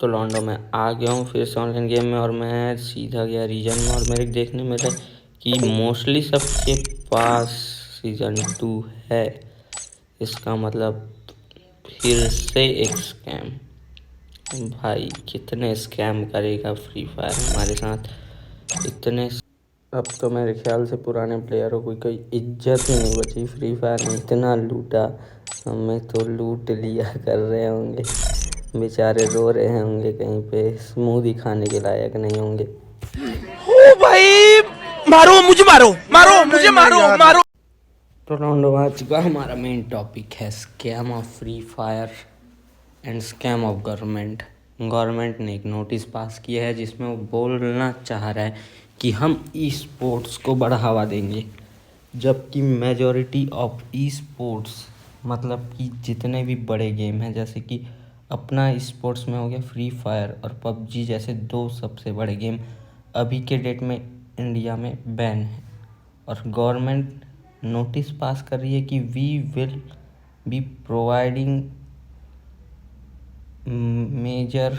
तो लॉन्डो में आ गया हूँ फिर से ऑनलाइन गेम में और मैं सीधा गया रीजन में और मेरे देखने में मिला कि मोस्टली सबके पास सीज़न 2 है। इसका मतलब फिर से एक स्कैम। भाई कितने स्कैम करेगा फ्री फायर हमारे साथ इतने। अब तो मेरे ख्याल से पुराने प्लेयरों को कोई इज्जत ही नहीं बची। फ्री फायर ने इतना लूटा, हमें तो लूट लिया कर रहे होंगे। बेचारे रो रहे होंगे कहीं पे, स्मूदी खाने के लायक नहीं होंगे। ओ भाई, मारो मुझे, मारो मारो मुझे, मारो मारो। तो राउंड आ चुका। हमारा मेन टॉपिक है scam of free fire and scam of government. Government ने एक नोटिस पास किया है जिसमें वो बोलना चाह रहा है कि हम ई स्पोर्ट्स को बढ़ावा देंगे, जबकि मेजॉरिटी ऑफ ई स्पोर्ट्स मतलब कि जितने भी बड़े गेम हैं, जैसे कि अपना स्पोर्ट्स में हो गया फ्री फायर और पबजी जैसे दो सबसे बड़े गेम अभी के डेट में इंडिया में बैन है। और गवर्नमेंट नोटिस पास कर रही है कि we will be providing major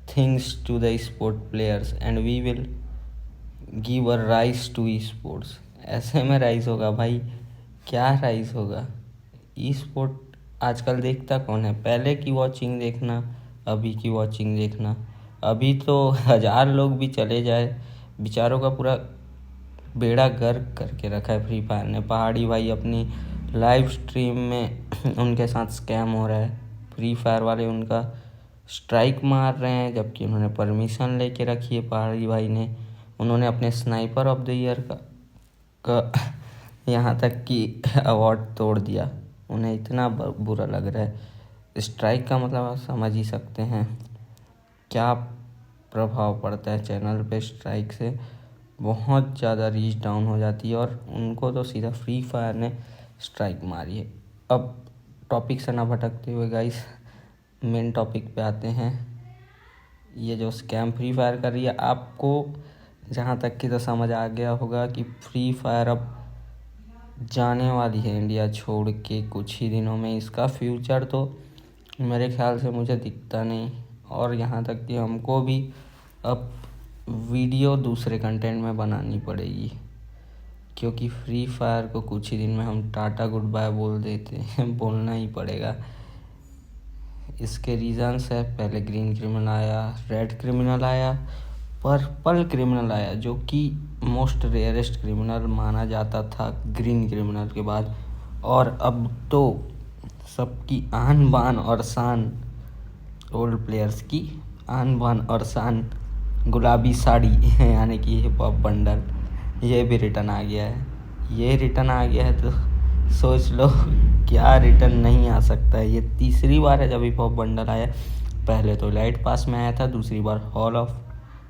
things to the sport players and we will give a rise to esports. ऐसे में राइज होगा भाई, क्या राइज होगा? ई स्पोर्ट आजकल देखता कौन है? पहले की वॉचिंग देखना, अभी की वॉचिंग देखना। अभी तो 1000 लोग भी चले जाए, बेचारों का पूरा बेड़ा गर्क करके रखा है फ्री फायर ने। पहाड़ी भाई अपनी लाइव स्ट्रीम में उनके साथ स्कैम हो रहा है। फ्री फायर वाले उनका स्ट्राइक मार रहे हैं, जबकि उन्होंने परमिशन लेके रखी है पहाड़ी भाई ने। उन्होंने अपने स्नाइपर ऑफ द ईयर का यहाँ तक कि अवार्ड तोड़ दिया। उन्हें इतना बुरा लग रहा है। स्ट्राइक का मतलब आप समझ ही सकते हैं क्या प्रभाव पड़ता है चैनल पे। स्ट्राइक से बहुत ज़्यादा रीच डाउन हो जाती है और उनको तो सीधा फ्री फायर ने स्ट्राइक मारी है। अब टॉपिक से ना भटकते हुए गाइस मेन टॉपिक पे आते हैं। ये जो स्कैम फ्री फायर कर रही है, आपको जहाँ तक कि तो समझ आ गया होगा कि फ्री फायर अब जाने वाली है इंडिया छोड़ के कुछ ही दिनों में। इसका फ्यूचर तो मेरे ख्याल से मुझे दिखता नहीं। और यहाँ तक कि हमको भी अब वीडियो दूसरे कंटेंट में बनानी पड़ेगी, क्योंकि फ्री फायर को कुछ ही दिन में हम टाटा गुड बाय बोल देते हैं। बोलना ही पड़ेगा। इसके रीज़न्स है, पहले ग्रीन क्रिमिनल आया, रेड क्रिमिनल आया, पर्पल क्रिमिनल आया, जो कि मोस्ट रेयरेस्ट क्रिमिनल माना जाता था ग्रीन क्रिमिनल के बाद। और अब तो सबकी आन बान और शान, ओल्ड प्लेयर्स की आन बान और शान गुलाबी साड़ी यानी कि हिप हॉप बंडल, ये भी रिटर्न आ गया है। ये रिटर्न आ गया है तो सोच लो क्या रिटर्न नहीं आ सकता है। ये तीसरी बार है जब हिप हॉप बंडल आया। पहले तो इलाइट पास में आया था, दूसरी बार हॉल ऑफ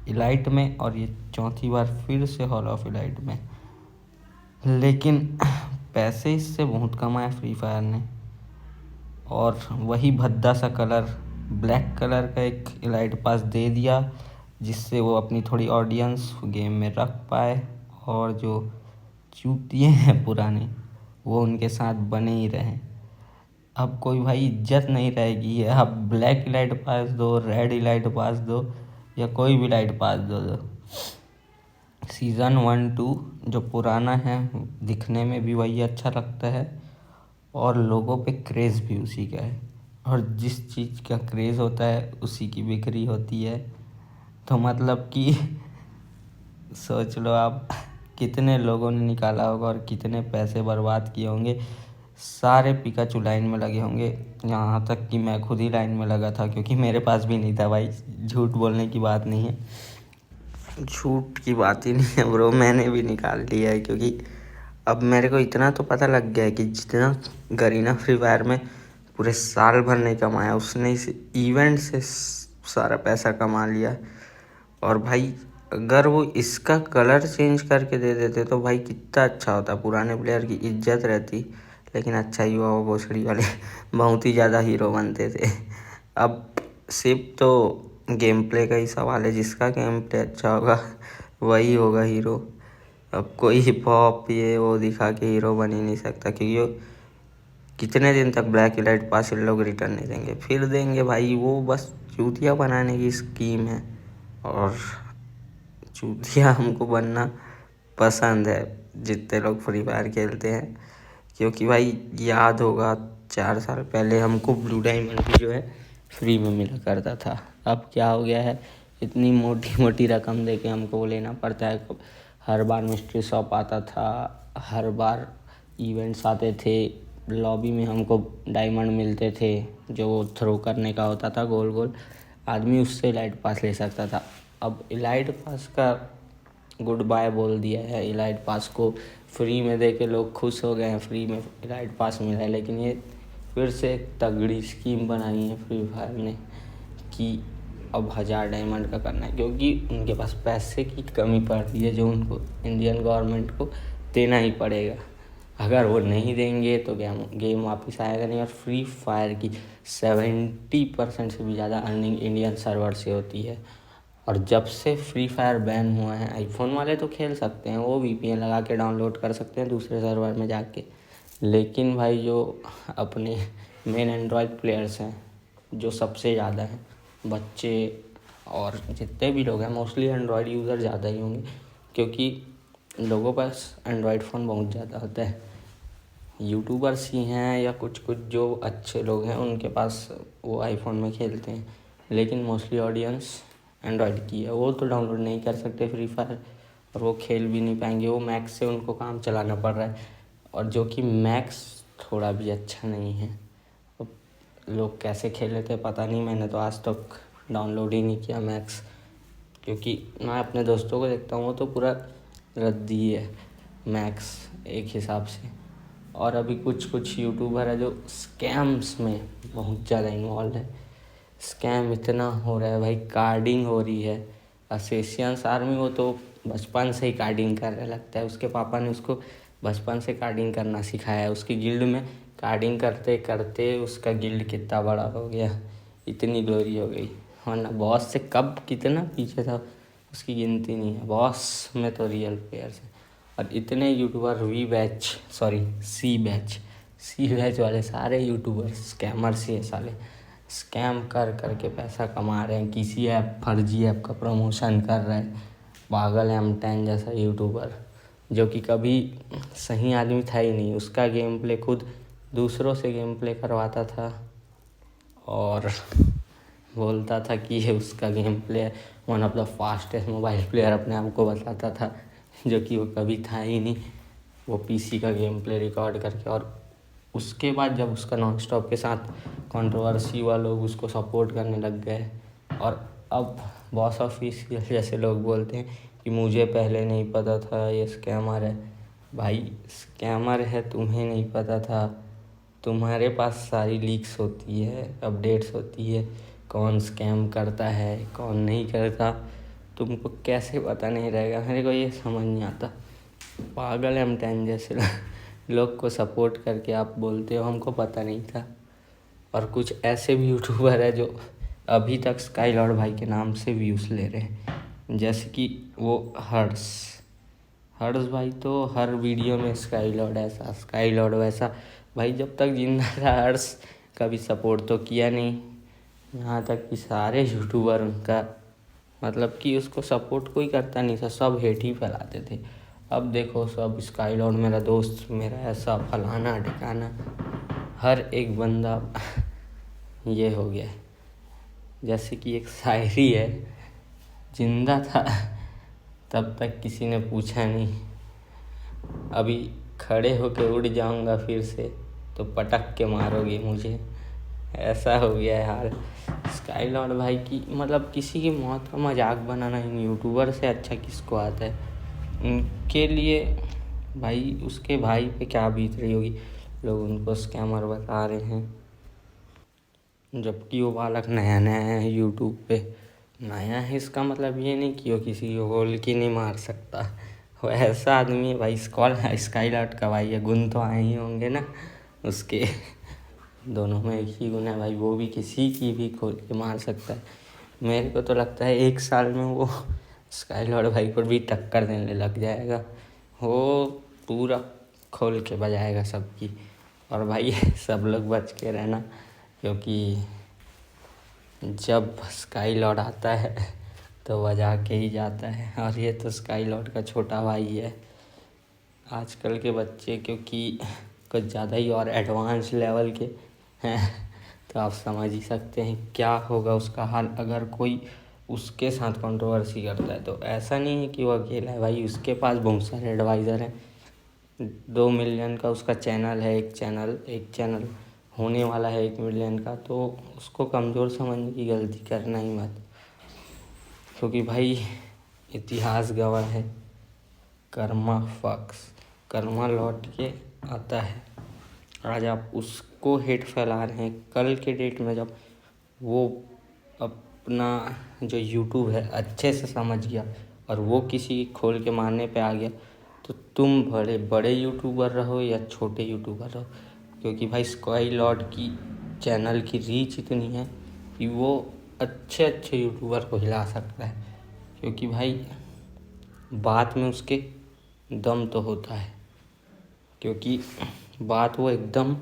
इलाइट में, और ये चौथी बार फिर से हॉल ऑफ इलाइट में। लेकिन पैसे इससे बहुत कमाए फ्री फायर ने, और वही भद्दा सा कलर, ब्लैक कलर का एक इलाइट पास दे दिया, जिससे वो अपनी थोड़ी ऑडियंस गेम में रख पाए और जो चूतिए हैं पुराने वो उनके साथ बने ही रहें। अब कोई भाई इज्जत नहीं रहेगी। अब ब्लैक इलाइट पास दो, रेड इलाइट पास दो, या कोई भी लाइट पास दो। सीज़न 1-2 जो पुराना है दिखने में भी वही अच्छा लगता है और लोगों पे क्रेज़ भी उसी का है, और जिस चीज़ का क्रेज़ होता है उसी की बिक्री होती है। तो मतलब कि सोच लो आप कितने लोगों ने निकाला होगा और कितने पैसे बर्बाद किए होंगे। सारे पिकाचू लाइन में लगे होंगे, यहाँ तक कि मैं खुद ही लाइन में लगा था, क्योंकि मेरे पास भी नहीं था भाई। झूठ बोलने की बात नहीं है, झूठ की बात ही नहीं है ब्रो, मैंने भी निकाल लिया है। क्योंकि अब मेरे को इतना तो पता लग गया है कि जितना गरीना फ्री फायर में पूरे साल भर नहीं कमाया, उसने इस इवेंट से सारा पैसा कमा लिया। और भाई अगर वो इसका कलर चेंज करके दे देते तो भाई कितना अच्छा होता, पुराने प्लेयर की इज्जत रहती। लेकिन अच्छा ही हुआ वो भोसड़ी वाले बहुत ही ज़्यादा हीरो बनते थे। अब सिर्फ तो गेम प्ले का ही सवाल है, जिसका गेम प्ले अच्छा होगा वही होगा हीरो। अब कोई हिप हॉप ये वो दिखा के हीरो बन ही नहीं सकता, क्योंकि कितने दिन तक ब्लैक इलाइट पास इन लोग रिटर्न नहीं देंगे, फिर देंगे भाई। वो बस चूतिया बनाने की स्कीम है और चूतिया हमको बनना पसंद है जितने लोग फ्री फायर खेलते हैं, क्योंकि भाई याद होगा 4 साल पहले हमको ब्लू डायमंड भी जो है फ्री में मिला करता था। अब क्या हो गया है, इतनी मोटी मोटी रकम दे के हमको लेना पड़ता है। हर बार मिस्ट्री शॉप आता था, हर बार इवेंट्स आते थे, लॉबी में हमको डायमंड मिलते थे जो थ्रो करने का होता था गोल गोल, आदमी उससे इलाइट पास ले सकता था। अब इलाइट पास का गुड बाय बोल दिया है, इलाइट पास को फ्री में दे के लोग खुश हो गए हैं, फ्री में इलाइट पास मिला है। लेकिन ये फिर से एक तगड़ी स्कीम बनाई है फ्री फायर ने कि अब 1000 डायमंड का करना है, क्योंकि उनके पास पैसे की कमी पड़ रही है जो उनको इंडियन गवर्नमेंट को देना ही पड़ेगा। अगर वो नहीं देंगे तो गेम वापस आएगा नहीं। और फ्री फायर की 70% से भी ज़्यादा अर्निंग इंडियन सर्वर से होती है। और जब से फ्री फायर बैन हुआ है, आईफोन वाले तो खेल सकते हैं, वो वीपीएन लगा के डाउनलोड कर सकते हैं दूसरे सर्वर में जाके। लेकिन भाई जो अपने मेन एंड्रॉयड प्लेयर्स हैं, जो सबसे ज़्यादा हैं, बच्चे और जितने भी लोग हैं, मोस्टली एंड्रॉयड यूज़र ज़्यादा ही होंगे, क्योंकि लोगों पास एंड्रॉयड फ़ोन बहुत ज़्यादा होता है। यूट्यूबर्स ही हैं या कुछ कुछ जो अच्छे लोग हैं उनके पास वो आईफोन में खेलते हैं, लेकिन मोस्टली ऑडियंस एंड्रॉयड की है। वो तो डाउनलोड नहीं कर सकते फ्री फायर और वो खेल भी नहीं पाएंगे, वो मैक्स से उनको काम चलाना पड़ रहा है, और जो कि मैक्स थोड़ा भी अच्छा नहीं है। अब लोग कैसे खेले थे पता नहीं, मैंने तो आज तक डाउनलोड ही नहीं किया मैक्स, क्योंकि मैं अपने दोस्तों को देखता हूँ वो तो पूरा रद्दी है मैक्स एक हिसाब से। और अभी कुछ कुछ यूट्यूबर है जो स्कैम्स में बहुत ज़्यादा इन्वॉल्व है। स्कैम इतना हो रहा है भाई, कार्डिंग हो रही है। असेसियंस आर्मी वो तो बचपन से ही कार्डिंग कर रहा लगता है, उसके पापा ने उसको बचपन से कार्डिंग करना सिखाया है। उसकी गिल्ड में कार्डिंग करते करते उसका गिल्ड कितना बड़ा हो गया, इतनी ग्लोरी हो गई। वरना बॉस से कब कितना पीछे था उसकी गिनती नहीं है। बॉस में तो रियल प्लेयर्स हैं। और इतने यूट्यूबर सी बैच वाले सारे यूट्यूबर स्कैमर्स ही है साले। स्कैम कर करके पैसा कमा रहे हैं, किसी ऐप फर्जी ऐप का प्रमोशन कर रहे हैं। पागल M10 जैसा यूट्यूबर जो कि कभी सही आदमी था ही नहीं, उसका गेम प्ले खुद दूसरों से गेम प्ले करवाता था और बोलता था कि ये उसका गेम प्ले है, one of the fastest mobile player अपने आप को बताता था, जो कि वो कभी था ही नहीं। वो पीसी का गेम प्ले रिकॉर्ड करके, और उसके बाद जब उसका नॉन स्टॉप के साथ कंट्रोवर्सी हुआ, लोग उसको सपोर्ट करने लग गए। और अब बॉस ऑफिशियल जैसे लोग बोलते हैं कि मुझे पहले नहीं पता था ये स्कैमर है। भाई स्कैमर है तुम्हें नहीं पता था, तुम्हारे पास सारी लीक्स होती है, अपडेट्स होती है, कौन स्कैम करता है कौन नहीं करता, तुमको कैसे पता नहीं रहेगा? मेरे को ये समझ नहीं आता। पागल M10 जैसे लोग को सपोर्ट करके आप बोलते हो हमको पता नहीं था। और कुछ ऐसे भी यूट्यूबर है जो अभी तक स्काई लॉर्ड भाई के नाम से व्यूज़ ले रहे हैं, जैसे कि वो हर्ष भाई तो हर वीडियो में स्काई लॉर्ड ऐसा स्काई लॉर्ड वैसा। भाई जब तक जिंदा था हर्ष कभी सपोर्ट तो किया नहीं, यहाँ तक कि सारे यूट्यूबर उनका मतलब कि उसको सपोर्ट कोई करता नहीं था, सब हेट ही फैलाते थे। अब देखो सब स्काई लॉर्ड मेरा दोस्त, मेरा ऐसा फलाना ठिकाना, हर एक बंदा ये हो गया। जैसे कि एक शायरी है, जिंदा था तब तक किसी ने पूछा नहीं, अभी खड़े होके उड़ जाऊंगा फिर से तो पटक के मारोगे मुझे, ऐसा हो गया है हाल स्काई लॉर्ड भाई की। मतलब किसी की मौत का मजाक बनाना इन यूट्यूबर से अच्छा किसको आता है? उनके लिए भाई उसके भाई पे क्या बीत रही होगी, लोग उनको स्कैमर बता रहे हैं, जबकि वो बालक नया नया है यूट्यूब पे। नया है इसका मतलब ये नहीं कि वो किसी को गोल की नहीं मार सकता, वो ऐसा आदमी है भाई। स्काई लॉर्ड का भाई है, गुण तो आए ही होंगे ना उसके, दोनों में एक ही गुण है भाई, वो भी किसी की भी खोल के मार सकता है। मेरे को तो लगता है 1 साल में वो स्काई लॉर्ड भाई पर भी टक्कर देने लग जाएगा, वो पूरा खोल के बजाएगा सबकी। और भाई सब लोग बच के रहना, क्योंकि जब स्काई लॉर्ड आता है तो बजा के ही जाता है। और ये तो स्काई लॉर्ड का छोटा भाई है। आजकल के बच्चे क्योंकि कुछ ज़्यादा ही और एडवांस लेवल के हैं, तो आप समझ ही सकते हैं क्या होगा उसका हाल अगर कोई उसके साथ कंट्रोवर्सी करता है। तो ऐसा नहीं है कि वो अकेला है भाई, उसके पास बहुत सारे एडवाइज़र हैं। 2 मिलियन का उसका चैनल है, एक चैनल होने वाला है 1 मिलियन का। तो उसको कमज़ोर समझने की गलती करना ही मत, क्योंकि भाई इतिहास गवाह है, कर्मा लौट के आता है। आज आप उसको हेट फैला रहे हैं, कल के डेट में जब वो अपना जो यूट्यूब है अच्छे से समझ गया और वो किसी खोल के मारने पे आ गया, तो तुम बड़े यूट्यूबर रहो या छोटे यूट्यूबर रहो, क्योंकि भाई स्काई लॉर्ड की चैनल की रीच इतनी है कि वो अच्छे यूट्यूबर को हिला सकता है। क्योंकि भाई बात में उसके दम तो होता है, क्योंकि बात वो एकदम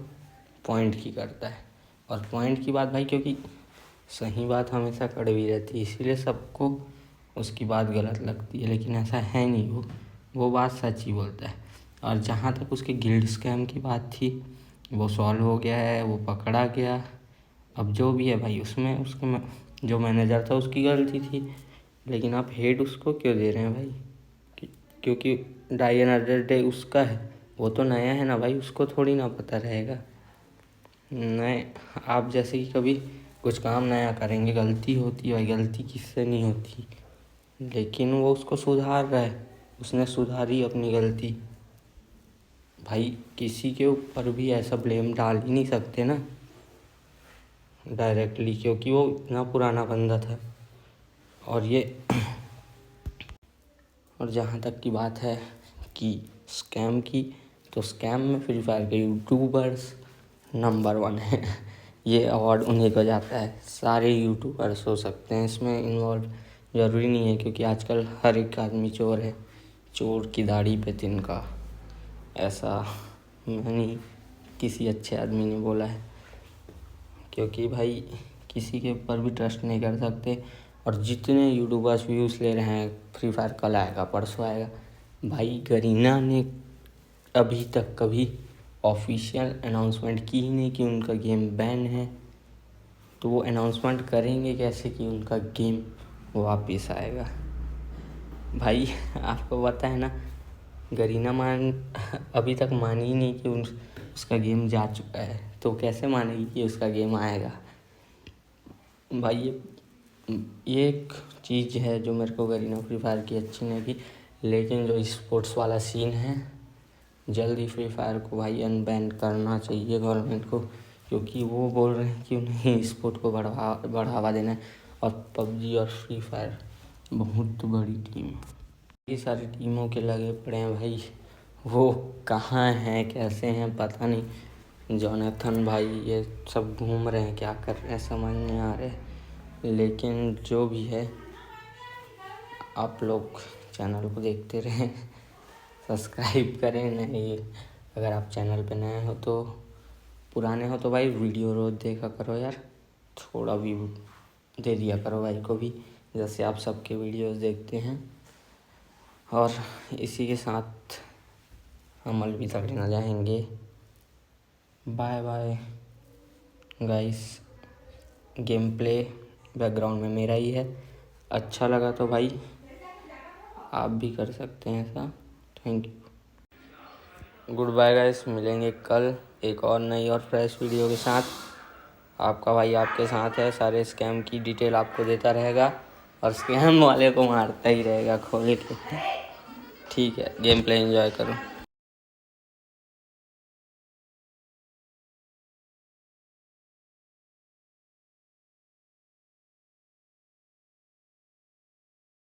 पॉइंट की करता है। और पॉइंट की बात भाई, क्योंकि सही बात हमेशा कड़वी रहती है, इसीलिए सबको उसकी बात गलत लगती है, लेकिन ऐसा है नहीं, वो बात सच ही बोलता है। और जहाँ तक उसके गिल्ड स्कैम की बात थी, वो सॉल्व हो गया है, वो पकड़ा गया। अब जो भी है भाई, उसमें उसके जो मैनेजर था उसकी गलती थी, लेकिन आप हेट उसको क्यों दे रहे हैं भाई? क्योंकि डाई अनदर डे उसका है, वो तो नया है ना भाई, उसको थोड़ी ना पता रहेगा। नए आप जैसे कि कभी कुछ काम नया करेंगे, गलती होती है भाई, गलती किससे नहीं होती, लेकिन वो उसको सुधार रहा है, उसने सुधारी अपनी गलती। भाई किसी के ऊपर भी ऐसा ब्लेम डाल ही नहीं सकते ना डायरेक्टली, क्योंकि वो इतना पुराना बंदा था। और जहाँ तक की बात है कि स्कैम की, तो स्कैम में फ्री फायर के यूट्यूबर्स नंबर 1 है। ये अवार्ड उन्हीं को जाता है। सारे यूट्यूबर्स हो सकते हैं इसमें इन्वॉल्व, ज़रूरी नहीं है, क्योंकि आजकल हर एक आदमी चोर है, चोर की दाढ़ी पे तिनका, ऐसा नहीं किसी अच्छे आदमी ने बोला है। क्योंकि भाई किसी के ऊपर भी ट्रस्ट नहीं कर सकते। और जितने यूट्यूबर्स व्यूज़ ले रहे हैं, फ्री फायर कल आएगा परसों आएगा, भाई गरीना ने अभी तक कभी ऑफिशियल अनाउंसमेंट की ही नहीं कि उनका गेम बैन है। तो वो अनाउंसमेंट करेंगे कैसे कि उनका गेम वापस आएगा? भाई आपको पता है ना, गरीना अभी तक मानी ही नहीं कि उसका गेम जा चुका है, तो कैसे मानेगी कि उसका गेम आएगा? भाई ये एक चीज़ है जो मेरे को गरीना फ्री फायर की अच्छी नहीं लगी। लेकिन जो स्पोर्ट्स वाला सीन है, जल्दी फ्री फायर को भाई अनबैन करना चाहिए गवर्नमेंट को, क्योंकि वो बोल रहे हैं कि उन्हें स्पोर्ट को बढ़ावा देना है। और पबजी और फ्री फायर बहुत बड़ी टीम, ये सारी टीमों के लगे पड़े हैं भाई। वो कहाँ हैं, कैसे हैं, पता नहीं। जोनाथन भाई ये सब घूम रहे हैं, क्या कर रहे हैं समझ नहीं आ रहे। लेकिन जो भी है, आप लोग चैनल को देखते रहें, सब्सक्राइब करें। नहीं, अगर आप चैनल पे नए हो तो, पुराने हो तो भाई वीडियो रोज़ देखा करो यार, थोड़ा व्यू दे दिया करो भाई को भी, जैसे आप सबके वीडियोस देखते हैं। और इसी के साथ हम अलविदा लेना चाहेंगे। Bye bye guys. Game play background में मेरा ही है, अच्छा लगा तो भाई आप भी कर सकते हैं ऐसा। Thank you, goodbye guys. मिलेंगे कल एक और नई और फ्रेश वीडियो के साथ। आपका भाई आपके साथ है, सारे स्कैम की डिटेल आपको देता रहेगा और स्कैम वाले को मारता ही रहेगा खोल के। ठीक है, गेम प्ले एंजॉय करो।